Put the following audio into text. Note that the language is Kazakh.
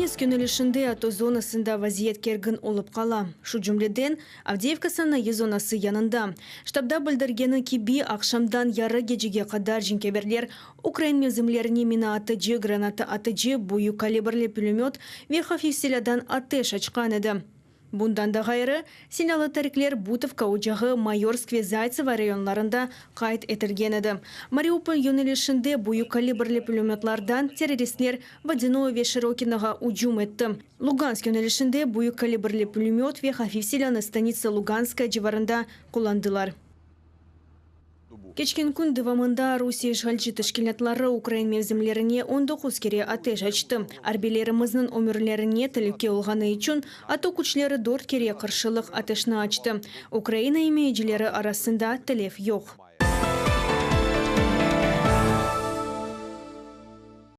Донецк юнелешінде ато зонасында вазиет керген олып қала. Шу жүмледен Авдеевка саны езонасы янында. Штабда білдіргені киби ақшамдан яры гечеге қадар жинкеберлер Украин мезімлеріне мина атыжы, граната атыжы, бою калибрлі пулемет верхофивселядан атыш açқан еді. Bundan da gayrı, Sinyalı tariklер Бутовка ucağı Майорскве Зайцева районларында қайт етілген еді. Мариуполь yönelişinde бою калибрлі пулеметлардан террористлер Водяное ве Широкинаға уджум етті. Луганск yönelişinde бою калибрлі пулемет ве Хафивселяны станица Луганская жеварында kullandılar. Кечкен күн дывамында Русия жғалжы тәшкілетлары Украин мезімлеріне 19 кере атеш açты. Арбелеріміздің өмірлеріне тілікке олғаны үшін ату күчлері 4 кере қыршылық атешні açты. Украина емейджілері арасында тілев жоқ.